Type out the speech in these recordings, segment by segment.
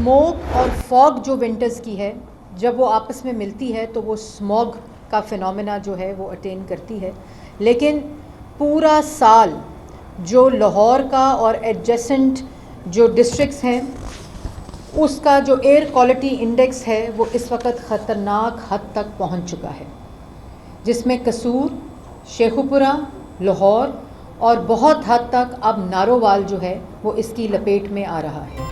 Smoke और fog जो winters की है, जब वो आपस में मिलती है तो वो स्मॉग का फिनोमेना जो है वो अटेन करती है। लेकिन पूरा साल जो लाहौर का और एडजेसेंट जो डिस्ट्रिक्ट्स हैं उसका जो एयर क्वालिटी इंडेक्स है वो इस वक्त ख़तरनाक हद तक पहुंच चुका है, जिसमें कसूर, शेखुपुरा, लाहौर और बहुत हद तक अब नारोवाल जो है वो इसकी लपेट में आ रहा है।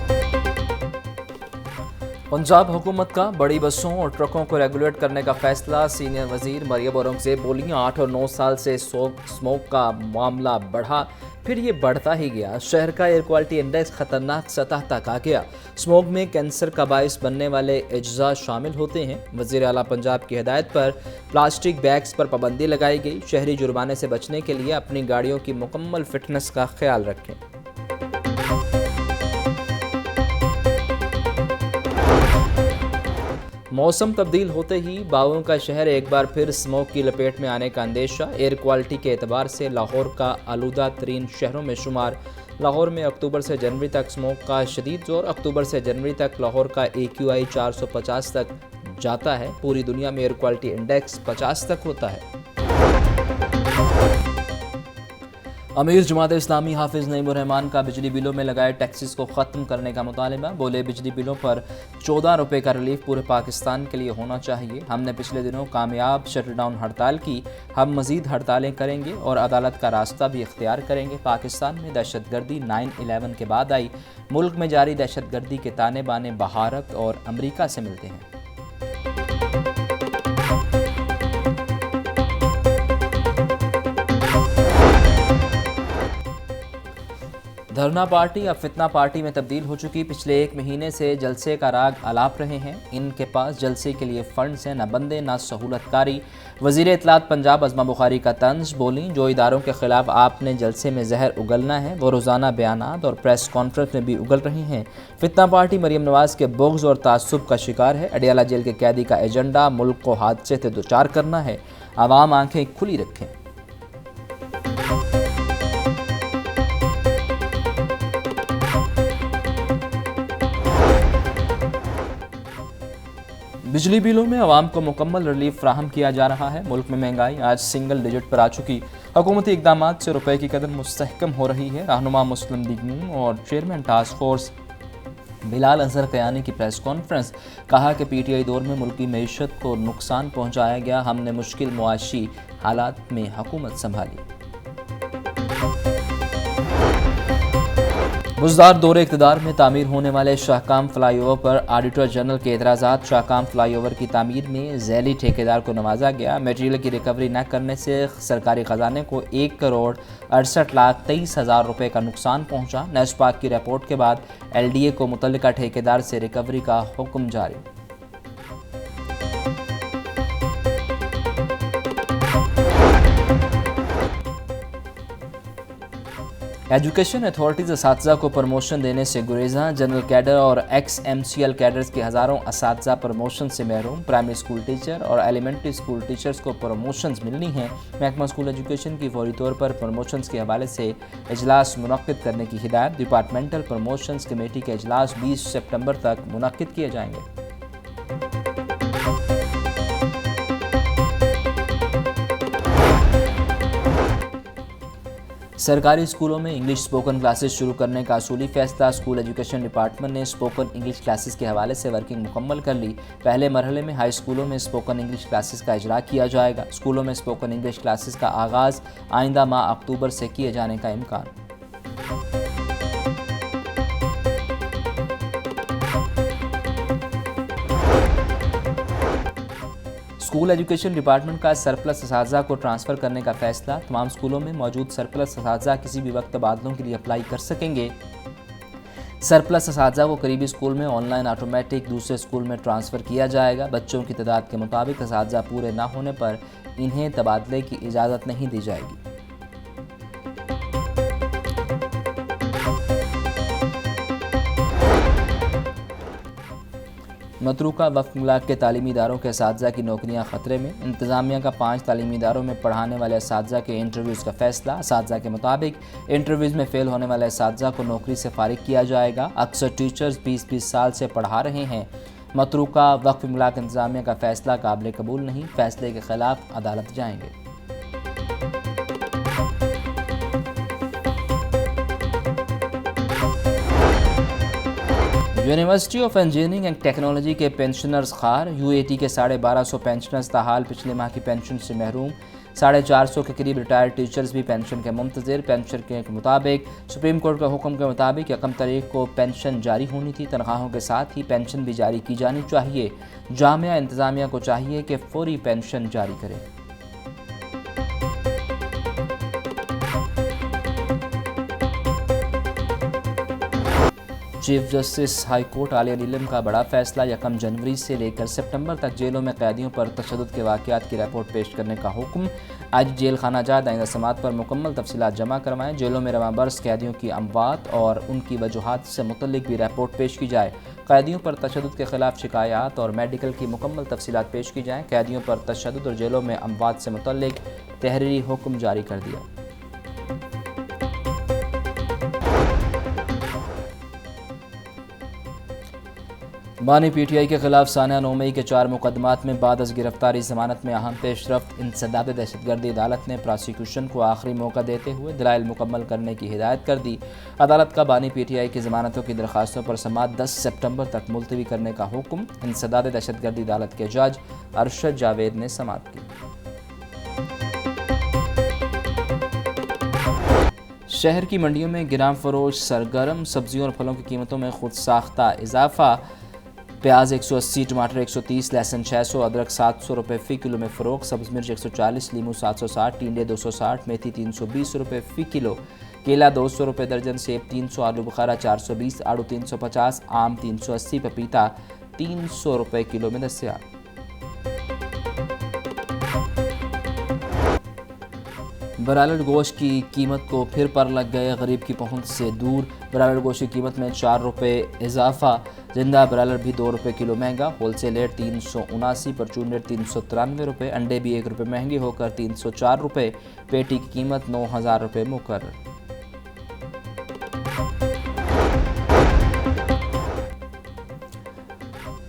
पंजाब हुकूमत का बड़ी बसों और ट्रकों को रेगुलेट करने का फैसला। सीनियर वजीर मरियम औरंगजेब बोली 8 और 9 साल से स्मोक का मामला बढ़ा, फिर ये बढ़ता ही गया। शहर का एयर क्वालिटी इंडेक्स खतरनाक सतह तक आ गया। स्मोक में कैंसर का बायस बनने वाले अज्जा शामिल होते हैं। वजीर आला पंजाब की हिदायत पर प्लास्टिक बैग्स पर पाबंदी लगाई गई। शहरी जुर्माने से बचने के लिए अपनी गाड़ियों की मुकम्मल फिटनेस का ख्याल रखें। मौसम तब्दील होते ही बावों का शहर एक बार फिर स्मोक की लपेट में आने का अंदेशा। एयर क्वालिटी के एतबार से लाहौर का आलूदा तरीन शहरों में शुमार। लाहौर में अक्टूबर से जनवरी तक स्मोक का शदीद जोर। अक्टूबर से जनवरी तक लाहौर का AQI 450 तक जाता है। पूरी दुनिया में एयर क्वालिटी इंडेक्स 50 तक होता है। अमीर जमात इस्लामी हाफिज़ नईमुर रहमान का बिजली बिलों में लगाए टैक्सेस को ख़त्म करने का मुतालिबा। बोले बिजली बिलों पर 14 रुपये का रिलीफ पूरे पाकिस्तान के लिए होना चाहिए। हमने पिछले दिनों कामयाब शटडाउन हड़ताल की, हम मज़ीद हड़तालें करेंगे और अदालत का रास्ता भी इख्तियार करेंगे। पाकिस्तान में दहशतगर्दी 9/11 के बाद आई। मुल्क में जारी दहशतगर्दी के ताने बाने भारत और अमरीका से मिलते हैं। धरना पार्टी अब फितना पार्टी में तब्दील हो चुकी। पिछले 1 महीने से जलसे का राग अलाप रहे हैं। इनके पास जलसे के लिए फंड्स हैं, न बंदे न सहूलतकारी। वज़ीर इत्तलात पंजाब अज़मा बुखारी का तंज बोली, जो इदारों के खिलाफ आपने जलसे में जहर उगलना है वो रोज़ाना बयानात और प्रेस कॉन्फ्रेंस में भी उगल रही हैं। फितना पार्टी मरियम नवाज़ के बुग़्ज़ और तासुब का शिकार है। अडियाला जेल के कैदी का एजेंडा मुल्क को हादसे से दोचार करना है। आवाम आंखें खुली रखें। बिजली बिलों में आवाम को मुकम्मल रिलीफ फ्राहम किया जा रहा है। मुल्क में महंगाई आज सिंगल डिजिट पर आ चुकी। हुकूमती इकदाम से रुपए की कदर मुस्तहकम हो रही है। रहनुमा मुस्लिम लीग नून और chairman task force Bilal Azhar Kayani की प्रेस कॉन्फ्रेंस। कहा कि PTI दौर में मुल्की मईशत को नुकसान पहुँचाया गया। हमने मुश्किल मुआशी हालात में हुकूमत संभाली। बुज़दार दौरे इक़्तिदार में तामीर होने वाले शाहकाम फ्लाईओवर पर ऑडिटर जनरल के एतराज़ात। शाहकाम फ्लाईओवर की तामीर में ज़ैली ठेकेदार को नवाजा गया। मटेरियल की रिकवरी न करने से सरकारी ख़जाने को 1,68,23,000 रुपये का नुकसान पहुँचा। नेस्पाक की रिपोर्ट के बाद LDA को मुतल्लिका ठेकेदार से रिकवरी का हुक्म जारी। एजुकेशन अथॉरिटीज़ असातिज़ा को प्रमोशन देने से गुरेज़ा। जनरल कैडर और XMCL कैडर्स के हज़ारों असातिज़ा प्रमोशन से महरूम। प्राइमरी स्कूल टीचर और एलिमेंट्री स्कूल टीचर्स को प्रमोशंस मिलनी हैं। महकमा स्कूल एजुकेशन की फौरी तौर पर प्रमोशंस के हवाले से इजलास मुनक्किद करने की हिदायत। डिपार्टमेंटल प्रमोशंस कमेटी के इजलास 20 सितंबर तक मुनक्किद किए जाएंगे। सरकारी स्कूलों में इंग्लिश स्पोकन क्लासेस शुरू करने का असूली फैसला। स्कूल एजुकेशन डिपार्टमेंट ने स्पोकन इंग्लिश क्लासेस के हवाले से वर्किंग मुकम्मल कर ली। पहले मरहले में हाई स्कूलों में स्पोकन इंग्लिश क्लासेस का इजरा किया जाएगा। स्कूलों में स्पोकन इंग्लिश क्लासेस का आगाज़ आइंदा माह अक्टूबर से किए जाने का इम्कान। स्कूल एजुकेशन डिपार्टमेंट का सरप्लस असातिज़ा को ट्रांसफ़र करने का फैसला। तमाम स्कूलों में मौजूद सरप्लस असातिज़ा किसी भी वक्त तबादलों के लिए अप्लाई कर सकेंगे। सरप्लस असातिज़ा को करीबी स्कूल में ऑनलाइन ऑटोमेटिक दूसरे स्कूल में ट्रांसफ़र किया जाएगा। बच्चों की तादाद के मुताबिक असातिज़ा पूरे ना होने पर इन्हें तबादले की इजाज़त नहीं दी जाएगी। मतरूका वक्फ मिलाक के तालीमी इदारों के असातिज़ा की नौकरियां ख़तरे में। इंतज़ामिया का 5 तालीमी इदारों में पढ़ाने वाले असातिज़ा के इंटरव्यूज़ का फ़ैसला। असातिज़ा के मुताबिक इंटरव्यूज़ में फ़ेल होने वाले असातिज़ा को नौकरी से फ़ारिग किया जाएगा। अक्सर टीचर्स 20-20 साल से पढ़ा रहे हैं। मतरूका वक्फ मिलाक इंतज़ामिया का फ़ैसला काबिल कबूल नहीं, फ़ैसले के ख़िलाफ़ अदालत जाएंगे। University of engineering and technology के पेंशनर्स खार। यूएटी के 1250 पेंशनर्स ताहाल पिछले माह की पेंशन से महरूम। 450 के करीब रिटायर्ड टीचर्स भी पेंशन के मुंतज़िर। पेंशन के मुताबिक सुप्रीम कोर्ट के हुक्म के मुताबिक 1 तारीख को पेंशन जारी होनी थी। तनख्वाहों के साथ ही पेंशन भी जारी की जानी चाहिए। जामिया इंतज़ामिया को चाहिए कि फौरी पेंशन जारी करें। Chief justice high court Aalia Neelam का बड़ा फैसला। 1 जनवरी से लेकर सितंबर तक जेलों में कैदियों पर तशद्दुद के वाक़यात की रिपोर्ट पेश करने का हुक्म। आज जेल खाना जात आइंदा समात पर मुकम्मल तफसीलात जमा करवाएं। जेलों में रवां बरस कैदियों की अमवात और उनकी वजूहात से मुतल्लिक भी रिपोर्ट पेश की जाए। कैदियों पर तशद्दुद के खिलाफ शिकायत और मेडिकल की मुकम्मल तफसीलात पेश की जाएँ। कैदियों पर तशद्दुद और जेलों में अमवात से मुतल्लिक तहरीरी हुक्म जारी कर दिया। बानी पीटीआई के खिलाफ सानिया नोमई के 4 मुकदमात में बाद अज़ गिरफ्तारी ज़मानत में अहम पेशरफ्त। इंसदाद दहशतगर्दी अदालत ने प्रोसिक्यूशन को आखिरी मौका देते हुए दलाइल मुकम्मल करने की हिदायत कर दी। अदालत का बानी पीटीआई की ज़मानतों की दरख्वास्तों पर समाअत 10 सितंबर तक मुलतवी करने का हुक्म इंसदाद दहशतगर्दी अदालत के जज अरशद जावेद ने समाअत की। शहर की मंडियों में गिराम फरोश सरगर्म। सब्जियों और फलों की कीमतों में खुद साख्ता इजाफा। प्याज 180, टमाटर 130, लहसुन 600, अदरक 700 रुपये फ़ी किलो में फ़रोख्त। सब्ज़ मिर्च 140, लीमू 760, टिंडे 260, मेथी 320 रुपये फ़ी किलो, केला 200 रुपये दर्जन, सेब 300, आलू बुखारा 420, आड़ू 350, आम 380, पपीता 300 रुपये किलो में दस्तयाब। ब्रायलर गोश्त की कीमत को फिर पर लग गए, गरीब की पहुंच से दूर। ब्रायलर गोश्त की कीमत में 4 रुपये इजाफा। जिंदा ब्रायलर भी 2 रुपये किलो महंगा। होलसेल रेट 379, परचून रेट 393 रुपये। अंडे भी 1 रुपये महंगे होकर 304 रुपये। पेटी की कीमत 9,000 रुपये मुकर्रर।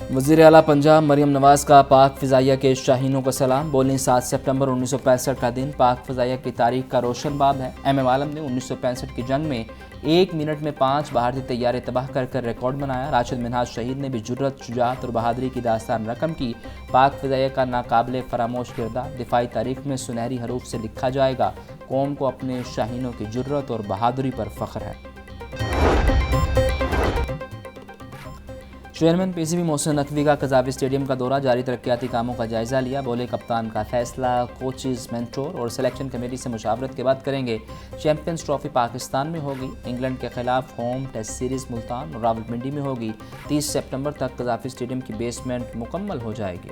वज़ीर आला पंजाब मरियम नवाज़ का पाक फ़िज़ाइया के शाहीनों को सलाम। बोली 7 सितंबर 1965 का दिन पाक फ़िज़ाइया की तारीख का रोशन बाब है। एम आलम ने 1965 की जंग में 1 मिनट में 5 भारतीय तैयारे तबाह कर रिकॉर्ड बनाया। राशिद मिनहाज शहीद ने भी जुर्रत, शुजाअत और बहादुरी की दास्तान रकम की। पाक फ़िज़ाइया का नाकाबिले फरामोश किरदार दिफाई तारीख में सुनहरी हरूफ से लिखा जाएगा। कौम को अपने शाहीनों की जुर्रत और बहादुरी पर फ़ख्र है। चेयरमैन पीसीबी मोहसिन नकवी का कज़ावी स्टेडियम का दौरा जारी तरक्याती कामों का जायज़ा लिया। बोले कप्तान का फैसला कोचेज़, मेंटोर और सिलेक्शन कमेटी से मुशावरत के बाद करेंगे। चैंपियंस ट्रॉफी पाकिस्तान में होगी। इंग्लैंड के खिलाफ होम टेस्ट सीरीज़ मुल्तान और रावलपिंडी में होगी। 30 सितंबर तक कज़ावी स्टेडियम की बेसमेंट मुकम्मल हो जाएगी।